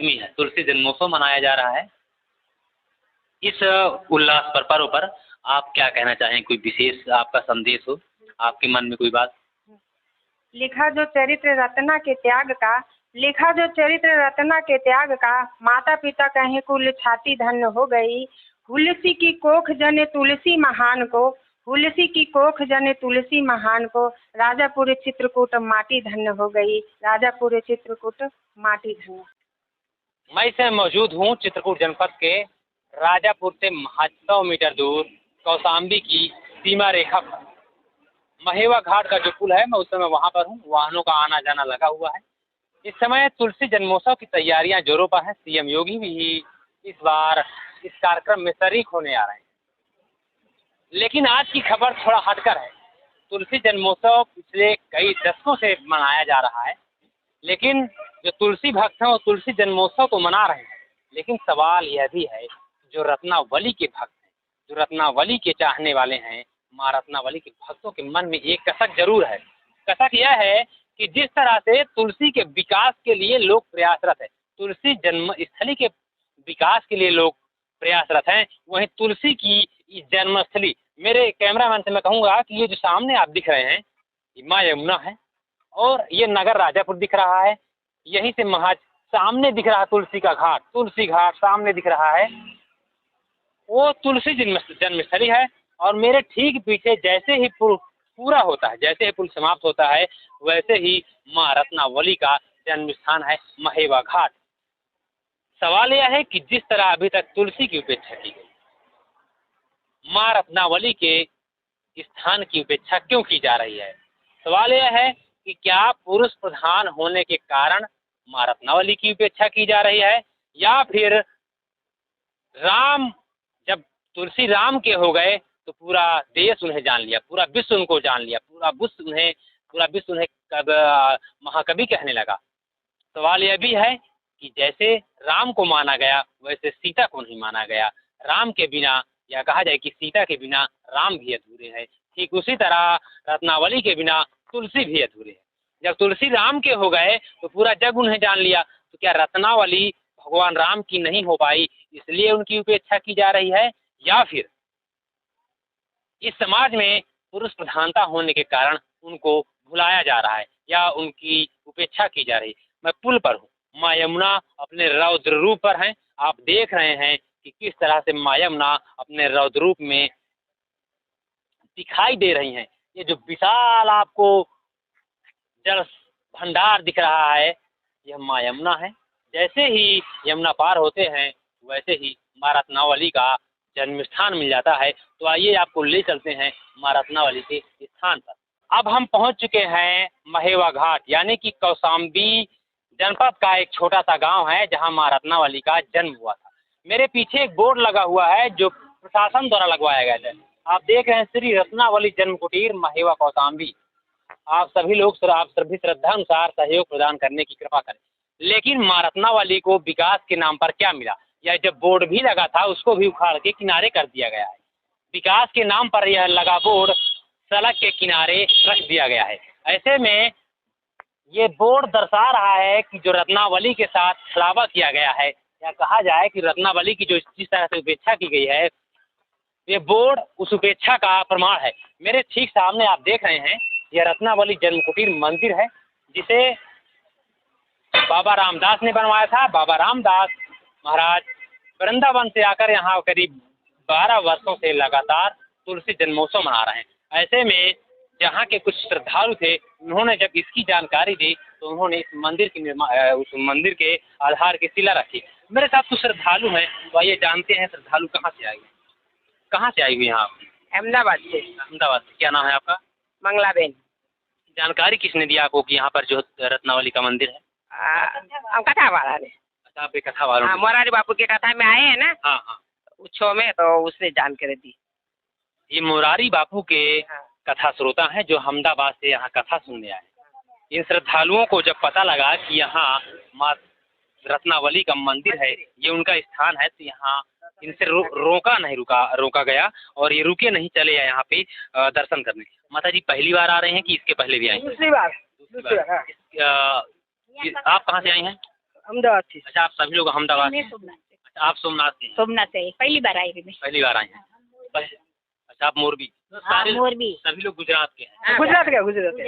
8वीं है, तुलसी जन्मोत्सव मनाया जा रहा है। इस उल्लास पर्व पर आप क्या कहना चाहें? कोई विशेष आपका संदेश हो, आपके मन में कोई बात? लिखा जो चरित्र रत्ना के त्याग का, लिखा जो चरित्र रत्ना के त्याग का, माता पिता कहें कुल छाती धन्य हो गई। हुलसी की कोख जने तुलसी महान को, हुलसी की कोख जने तुलसी महान को, राजापुर चित्रकूट माटी धन्य हो गई, राजापुर चित्रकूट माटी धन्य। मैं इस समय मौजूद हूँ चित्रकूट जनपद के राजापुर से महज 100 मीटर दूर कौशाम्बी की सीमा रेखा पर महेवा घाट का जो पुल है, मैं उस समय वहाँ पर हूँ। वाहनों का आना जाना लगा हुआ है। इस समय तुलसी जन्मोत्सव की तैयारियां जोरों पर हैं। सीएम योगी भी इस बार इस कार्यक्रम में शरीक होने आ रहे हैं। लेकिन आज की खबर थोड़ा हटकर है। तुलसी जन्मोत्सव पिछले कई दशकों से मनाया जा रहा है, लेकिन जो तुलसी भक्त हैं वो तुलसी जन्मोत्सव तो मना रहे हैं, लेकिन सवाल यह भी है जो रत्नावली के भक्त हैं, जो रत्नावली के चाहने वाले हैं, माँ रत्नावली के भक्तों के मन में एक कसक जरूर है। कसक यह है कि जिस तरह से तुलसी के विकास के लिए लोग प्रयासरत है, तुलसी जन्मस्थली के विकास के लिए लोग प्रयासरत हैं, वहीं तुलसी की जन्मस्थली, मेरे कैमरामैन से मैं कहूँगा कि ये जो सामने आप दिख रहे हैं ये माँ यमुना है और ये नगर राजापुर दिख रहा है। यहीं से महज सामने दिख रहा है तुलसी का घाट, तुलसी घाट सामने दिख रहा है, वो तुलसी जन्मस्थली है। और मेरे ठीक पीछे जैसे ही पुल पूरा होता है, जैसे ही पुल समाप्त होता है, वैसे ही माँ रत्नावली का जन्म स्थान है महेवा घाट। सवाल यह है कि जिस तरह अभी तक तुलसी की उपेक्षा की गई, माँ रत्नावली के स्थान की उपेक्षा क्यों की जा रही है? सवाल यह है कि क्या पुरुष प्रधान होने के कारण माँ रत्नावली की उपेक्षा की जा रही है, या फिर राम, जब तुलसी राम के हो गए तो पूरा देश उन्हें जान लिया, पूरा विश्व उनको जान लिया, पूरा विश्व उन्हें महाकवि कहने लगा। सवाल यह भी है कि जैसे राम को माना गया वैसे सीता को नहीं माना गया। राम के बिना, या कहा जाए कि सीता के बिना राम भी अधूरे हैं, ठीक उसी तरह रत्नावली के बिना तुलसी भी अधूरे है। जब तुलसी राम के हो गए तो पूरा जग उन्हें जान लिया, तो क्या रत्नावली भगवान राम की नहीं हो पाई इसलिए उनकी उपेक्षा की जा रही है, या फिर इस समाज में पुरुष प्रधानता होने के कारण उनको भुलाया जा रहा है या उनकी उपेक्षा की जा रही है? मैं पुल पर हूँ, माँ यमुना अपने रौद्र रूप पर हैं। आप देख रहे हैं कि किस तरह से माँ यमुना अपने रौद्र रूप में दिखाई दे रही हैं। ये जो विशाल आपको जल भंडार दिख रहा है, यह माँ यमुना है। जैसे ही यमुना पार होते हैं वैसे ही माँ रत्नावली का जन्म स्थान मिल जाता है। तो आइए आपको ले चलते हैं माँ रत्नावली के स्थान पर। अब हम पहुंच चुके हैं महेवा घाट, यानी कि कौशाम्बी जनपद का एक छोटा सा गांव है जहां माँ रत्नावली का जन्म हुआ था। मेरे पीछे एक बोर्ड लगा हुआ है जो प्रशासन द्वारा लगवाया गया है। आप देख रहे हैं श्री रत्नावली जन्म कुटीर महेवा कौशाम्बी। आप सभी लोग आप सभी श्रद्धा अनुसार सहयोग प्रदान करने की कृपा करें। लेकिन माँ रत्नावली को विकास के नाम पर क्या मिला? यह जब बोर्ड भी लगा था उसको भी उखाड़ के किनारे कर दिया गया है। विकास के नाम पर यह लगा बोर्ड सड़क के किनारे रख दिया गया है। ऐसे में ये बोर्ड दर्शा रहा है कि जो रत्नावली के साथ छलावा किया गया है, या कहा जाए कि रत्नावली की जो जिस तरह से उपेक्षा की गई है, ये बोर्ड उस उपेक्षा का प्रमाण है। मेरे ठीक सामने आप देख रहे हैं यह रत्नावली जन्म कुटीर मंदिर है, जिसे बाबा रामदास ने बनवाया था। बाबा रामदास महाराज वृंदावन से आकर यहाँ करीब 12 वर्षों से लगातार तुलसी जन्मोत्सव मना रहे हैं। ऐसे में जहाँ के कुछ श्रद्धालु थे, उन्होंने जब इसकी जानकारी दी तो उन्होंने इस मंदिर की उस मंदिर के आधार की शिला रखी। मेरे साथ कुछ श्रद्धालु हैं, तो आइए जानते हैं श्रद्धालु कहाँ से आए, कहाँ से आई हुई यहाँ? अहमदाबाद से। अहमदाबाद से। क्या नाम है आपका? मंगलाबेन। जानकारी किसने दिया आपको कि यहाँ पर जो रत्नावली का मंदिर है? हम कथा वाला ने। अच्छा, आप कथा वालों? हाँ, मोरारी बापू के कथा में आए हैं ना। हाँ हाँ, उस शो में, तो उसने जानकारी दी। ये मोरारी बापू के कथा श्रोता हैं जो अहमदाबाद से यहाँ कथा सुनने आए। इन श्रद्धालुओं को जब पता लगा कि यहाँ माँ रत्नावली का मंदिर है, ये उनका स्थान है, तो यहाँ इनसे रोका गया और ये रुके नहीं, चले आए यहाँ पे दर्शन करने। माता जी पहली बार आ रहे हैं कि इसके पहले भी आए? दूसरी बार। आप कहाँ से आई हैं? अहमदाबाद से। अच्छा, आप सभी लोग अहमदाबाद मैं से? सोमनाथ से। अच्छा, आप सोमनाथ से हैं? सोमनाथ से पहली बार आई थी मैं। पहली बार आए हैं? बस। अच्छा, आप मोरबी? हाँ, मोरबी। सभी लोग गुजरात के हैं? गुजरात का, गुजरात का।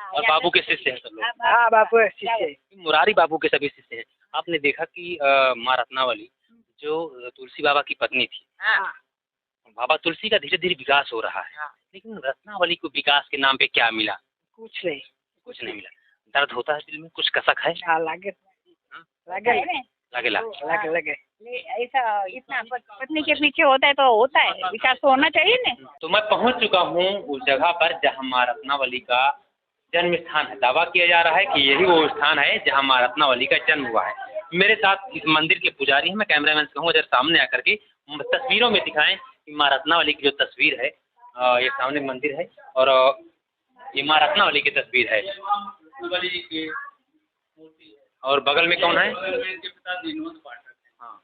और बाबू के शिष्य हैं सब लोग? हाँ, बापू है, शिष्य। मुरारी बाबू के सभी शिष्य हैं। आपने देखा कि माँ रत्नावली जो तुलसी बाबा की पत्नी थी, बाबा तुलसी का धीरे धीरे विकास हो रहा है, लेकिन रत्नावली को विकास के नाम पे क्या मिला? कुछ नहीं, कुछ नहीं मिला। दर्द होता है दिल में, कुछ कसक है? लगे लगे। ऐसा इतना पत्नी के पीछे होता है तो होता है, विकास तो होना चाहिए ना। तो मैं पहुंच चुका हूं उस जगह पर जहां माँ रत्नावली का जन्म स्थान है। दावा किया जा रहा है कि यही वो स्थान है जहां माँ रत्नावली का जन्म हुआ है। मेरे साथ इस मंदिर के पुजारी हैं। मैं कैमरामैन से कहूँगा जरा सामने आकर के तस्वीरों में दिखाएं कि माँ रत्नावली की जो तस्वीर है, ये सामने मंदिर है और ये माँ रत्नावली की तस्वीर है। और बगल में कौन है? हाँ,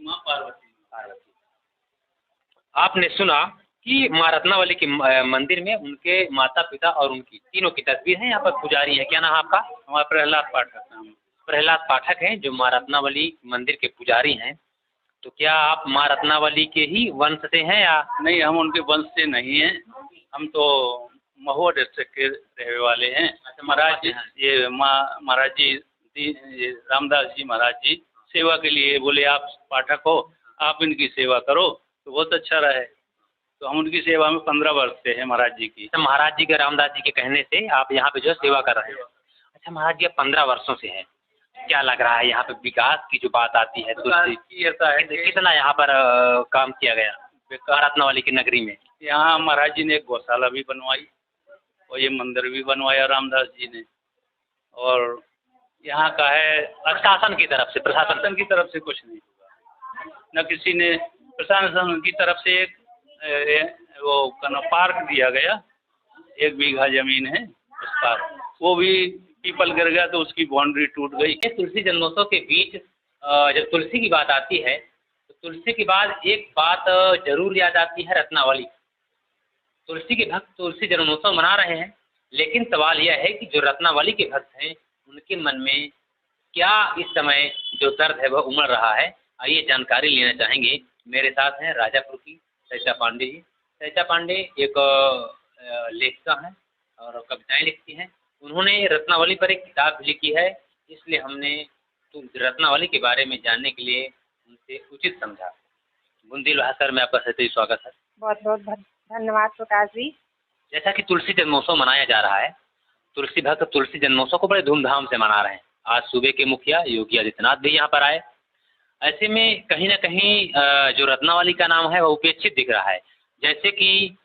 माँ पार्वती। आपने सुना कि माँ रत्नावली के मंदिर में उनके माता पिता और उनकी तीनों की तस्वीर है। यहाँ पर पुजारी है। क्या नाम है आपका? हमारा प्रहलाद पाठक नाम। प्रहलाद पाठक हैं जो माँ रत्नावली मंदिर के पुजारी हैं। तो क्या आप माँ रत्नावली के ही वंश से हैं या? नहीं, हम उनके वंश से नहीं हैं। हम तो महुआ डिस्ट्रिक्ट के रहने वाले हैं। महाराज जी, ये महाराज जी रामदास जी महाराज जी सेवा के लिए बोले आप पाठक हो, आप इनकी सेवा करो तो बहुत अच्छा रहे। तो हम उनकी सेवा में 15 वर्ष से हैं महाराज जी की। अच्छा, महाराज जी के रामदास जी के कहने से आप यहाँ पे जो है सेवा कर रहे हैं। अच्छा, महाराज जी 15 वर्षों से हैं। क्या लग रहा है यहाँ पे विकास की जो बात आती है तो ऐसा है कितना यहाँ पर काम किया गया रत्नावली की नगरी में? यहाँ महाराज जी ने एक गौशाला भी बनवाई और ये मंदिर भी बनवाया रामदास जी ने। और यहाँ का है प्रशासन की तरफ से, प्रशासन की तरफ से कुछ नहीं हुआ, न किसी ने प्रशासन की तरफ से एक वो पार्क दिया गया, 1 बीघा जमीन है उस पार्क, वो भी पीपल गिर गया तो उसकी बाउंड्री टूट गई। तुलसी जन्मोत्सव के बीच जब तुलसी की बात आती है तो तुलसी के बाद एक बात जरूर याद आती है रत्नावली। तुलसी के भक्त तुलसी जन्मोत्सव मना रहे हैं, लेकिन सवाल यह है कि जो रत्नावली के भक्त हैं उनके मन में क्या इस समय जो दर्द है वह उमड़ रहा है। आइए जानकारी लेना चाहेंगे। मेरे साथ हैं राजापुर की सरिता पांडे जी। सरिता पांडे एक लेखिका हैं और कविताएं लिखती हैं। उन्होंने रत्नावली पर एक किताब भी लिखी है, इसलिए हमने रत्नावली के बारे में जानने के लिए उनसे उचित समझा। बुंदेल भास्कर में आपका सही स्वागत है। बहुत बहुत धन्यवाद प्रकाश जी। जैसा कि तुलसी जन्मोत्सव मनाया जा रहा है, तुलसी भक्त तुलसी जन्मोत्सव को बड़े धूमधाम से मना रहे हैं। आज सूबे के मुखिया योगी आदित्यनाथ भी यहाँ पर आए। ऐसे में कहीं ना कहीं जो रत्नावली का नाम है वह उपेक्षित दिख रहा है। जैसे कि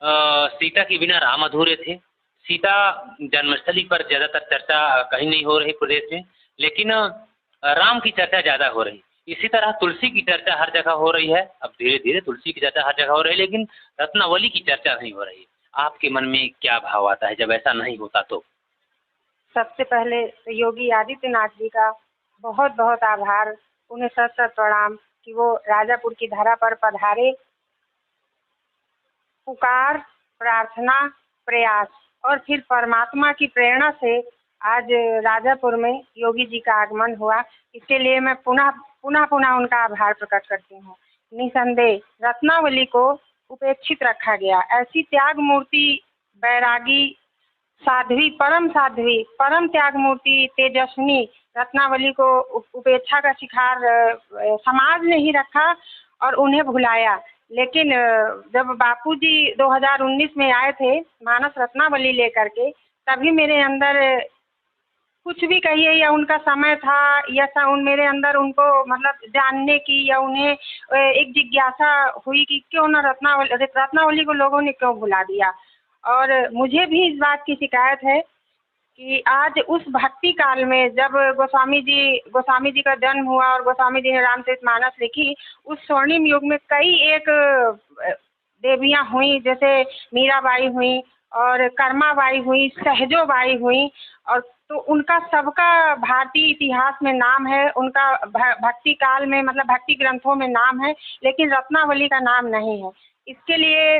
सीता के बिना राम अधूरे थे। सीता जन्मस्थली पर ज़्यादातर चर्चा कहीं नहीं हो रही प्रदेश में, लेकिन राम की चर्चा ज़्यादा हो रही। इसी तरह तुलसी की चर्चा हर जगह हो रही है। अब धीरे धीरे तुलसी की चर्चा हर जगह हो रही है, लेकिन रत्नावली की चर्चा नहीं हो रही। आपके मन में क्या भाव आता है जब ऐसा नहीं होता तो? सबसे पहले योगी आदित्यनाथ जी का बहुत बहुत आभार, उन्हें सत सत प्रणाम कि वो राजापुर की धरा पर पधारे। पुकार, प्रार्थना, प्रयास और फिर परमात्मा की प्रेरणा से आज राजापुर में योगी जी का आगमन हुआ। इसके लिए मैं पुनः उनका आभार प्रकट करती हूँ। निसंदेह रत्नावली को उपेक्षित रखा गया। ऐसी त्याग मूर्ति, बैरागी, साध्वी, परम त्याग मूर्ति, तेजस्विनी रत्नावली को उपेक्षा का शिकार समाज ने ही रखा और उन्हें भुलाया। लेकिन जब बापूजी 2019 में आए थे मानस रत्नावली लेकर के, तभी मेरे अंदर कुछ भी कहिए या उनका समय था या मेरे अंदर उनको मतलब जानने की या उन्हें एक जिज्ञासा हुई कि क्यों ना रत्नावली को लोगों ने क्यों भुला दिया। और मुझे भी इस बात की शिकायत है कि आज उस भक्ति काल में जब गोस्वामी जी का जन्म हुआ और गोस्वामी जी ने रामचरितमानस लिखी, उस स्वर्णिम युग में कई एक देवियां हुई, जैसे मीराबाई हुई और कर्माबाई हुई, सहजोबाई हुई, और तो उनका सबका भारतीय इतिहास में नाम है, उनका भक्ति काल में मतलब भक्ति ग्रंथों में नाम है, लेकिन रत्नावली का नाम नहीं है। इसके लिए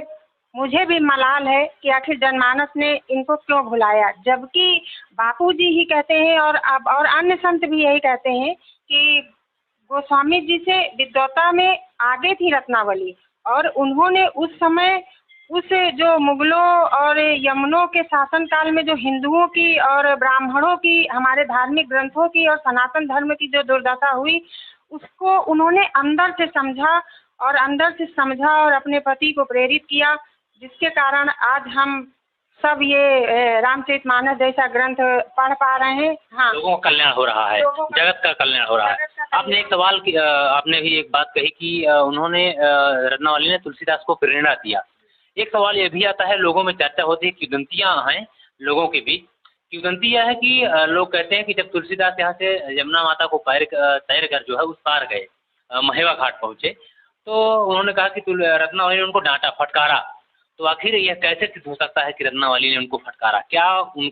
मुझे भी मलाल है कि आखिर जनमानस ने इनको क्यों भुलाया, जबकि बापूजी ही कहते हैं और अब और अन्य संत भी यही कहते हैं कि गोस्वामी जी से विद्वता में आगे थी रत्नावली, और उन्होंने उस समय उस जो मुगलों और यमनों के शासनकाल में जो हिंदुओं की और ब्राह्मणों की, हमारे धार्मिक ग्रंथों की और सनातन धर्म की जो दुर्दशा हुई, उसको उन्होंने अंदर से समझा और अपने पति को प्रेरित किया, जिसके कारण आज हम सब ये रामचरितमानस जैसा ग्रंथ पढ़ पा रहे हैं। हाँ, लोगों का कल्याण हो रहा है, जगत का कल्याण हो रहा है। जगत का आपने एक सवाल की आपने भी एक बात कही कि उन्होंने रत्नावली ने तुलसीदास को प्रेरणा दिया। एक सवाल ये भी आता है, लोगों में चर्चा होती है, किंवदंतियां हैं लोगों के बीच। किंवदंती यह है कि लोग कहते हैं कि जब तुलसीदास यहाँ से यमुना माता को तैर कर जो है उस पार गए, महेवा घाट पहुँचे, तो उन्होंने कहा कि रत्नावली ने उनको डांटा, फटकारा। तो आखिर यह कैसे सिद्ध हो सकता है कि रत्नावली ने उनको फटकारा? क्या उन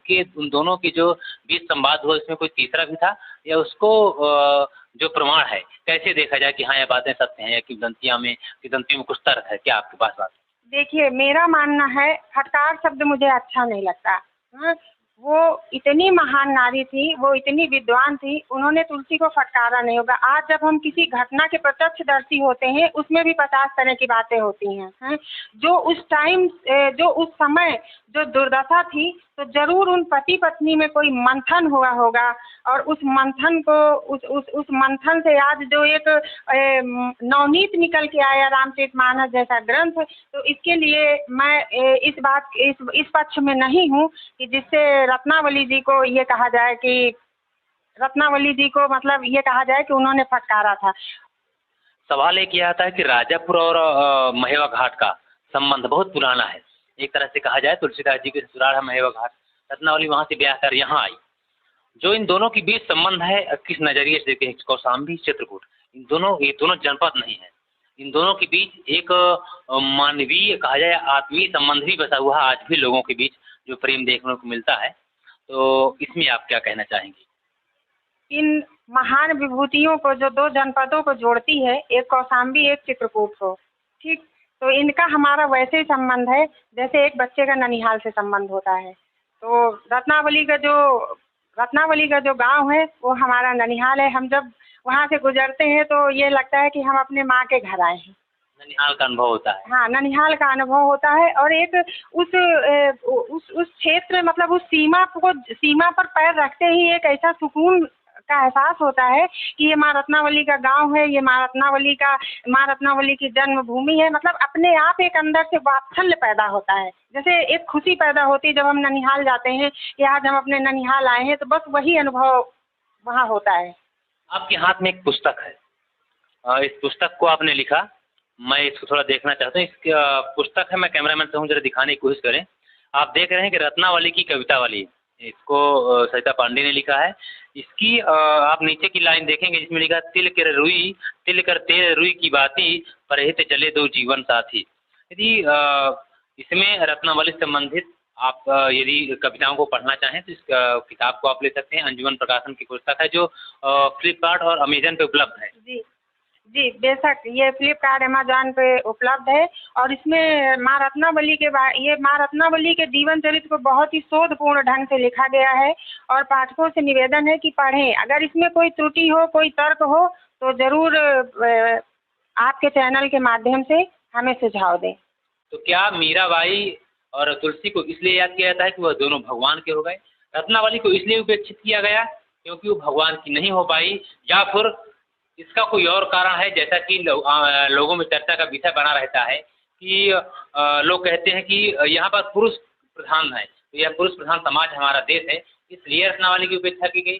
दोनों की जो बीच संवाद हुआ इसमें कोई तीसरा भी था, या उसको जो प्रमाण है कैसे देखा जाए कि हाँ ये बातें सत्य हैं, या किंवदंतियों में कुछ तर्क है? क्या आपके पास बात? देखिए, मेरा मानना है, फटकार शब्द मुझे अच्छा नहीं लगता। हाँ, वो इतनी महान नारी थी, वो इतनी विद्वान थी, उन्होंने तुलसी को फटकारा नहीं होगा। आज जब हम किसी घटना के प्रत्यक्षदर्शी होते हैं, उसमें भी 50 तरह की बातें होती हैं, हैं? जो उस टाइम जो उस समय जो दुर्दशा थी, तो जरूर उन पति पत्नी में कोई मंथन हुआ होगा, और उस मंथन को उस मंथन से आज जो एक नवनीत निकल के आया रामचरितमानस जैसा ग्रंथ, तो इसके लिए मैं इस पक्ष में नहीं हूँ कि जिससे रत्नावली जी को ये कहा जाए कि ये कहा जाए कि उन्होंने फटकारा था। सवाल एक ये आता है कि राजापुर और महेवा घाट का संबंध बहुत पुराना है। एक तरह से कहा जाए तुलसीदास जी के ससुराल है महेवा घाट, रत्नावली वहाँ से ब्याह कर यहाँ आई। जो इन दोनों के बीच संबंध है, किस नजरिए से देखें, कौशाम्बी, चित्रकूट, ये दोनों जनपद नहीं है। इन दोनों के बीच एक मानवीय, कहा जाए आत्मीय संबंध भी बसा हुआ है आज भी लोगों के बीच, जो प्रेम देखने को मिलता है। तो इसमें आप क्या कहना चाहेंगी? इन महान विभूतियों को, जो 2 जनपदों को जोड़ती है, एक कौशाम्बी एक चित्रकूट को, ठीक, तो इनका हमारा वैसे ही संबंध है जैसे एक बच्चे का ननिहाल से संबंध होता है। तो रत्नावली का जो गांव है वो हमारा ननिहाल है। हम जब वहाँ से गुजरते हैं तो ये लगता है कि हम अपने माँ के घर आए हैं। ननिहाल का अनुभव होता है। हाँ, ननिहाल का अनुभव होता है, और एक उस क्षेत्र, मतलब उस सीमा पर पैर रखते ही एक ऐसा सुकून का एहसास होता है कि ये माँ रत्नावली का गांव है, ये माँ रत्नावली की जन्मभूमि है। मतलब अपने आप एक अंदर से वात्सल्य पैदा होता है, जैसे एक खुशी पैदा होती है जब हम ननिहाल जाते हैं कि आज हम अपने ननिहाल आए हैं, तो बस वही अनुभव वहाँ होता है। आपके हाथ में एक पुस्तक है, इस पुस्तक को आपने लिखा, मैं इसको थोड़ा देखना चाहता हूँ। इस पुस्तक है, मैं कैमरामैन से हूँ, जरा दिखाने की कोशिश करें। आप देख रहे हैं कि रत्नावली की कवितावली, इसको सरिता पांडे ने लिखा है। इसकी आप नीचे की लाइन देखेंगे जिसमें लिखा तिल कर तेरे रुई की बाती, परहित चले दो जीवन साथी। यदि इसमें रत्नावली से संबंधित आप यदि कविताओं को पढ़ना चाहें तो इस किताब को आप ले सकते हैं। अंजुमन प्रकाशन की पुस्तक है, जो फ्लिपकार्ट और अमेजन पे उपलब्ध है। जी बेशक, ये फ्लिपकार्ट अमेजॉन पे उपलब्ध है, और इसमें माँ रत्नावली के जीवन चरित्र को बहुत ही शोधपूर्ण ढंग से लिखा गया है, और पाठकों से निवेदन है कि पढ़ें। अगर इसमें कोई त्रुटि हो, कोई तर्क हो, तो ज़रूर आपके चैनल के माध्यम से हमें सुझाव दें। तो क्या मीराबाई और तुलसी को इसलिए याद किया जाता है कि वह दोनों भगवान के हो गए? रत्नावली को इसलिए उपेक्षित किया गया क्योंकि वो भगवान की नहीं हो पाई, या फिर इसका कोई और कारण है? जैसा कि लोगों में चर्चा का विषय बना रहता है कि लोग कहते हैं कि यहाँ पर पुरुष प्रधान है, तो यह पुरुष प्रधान समाज हमारा देश है, इसलिए रत्नावली की उपेक्षा की गई।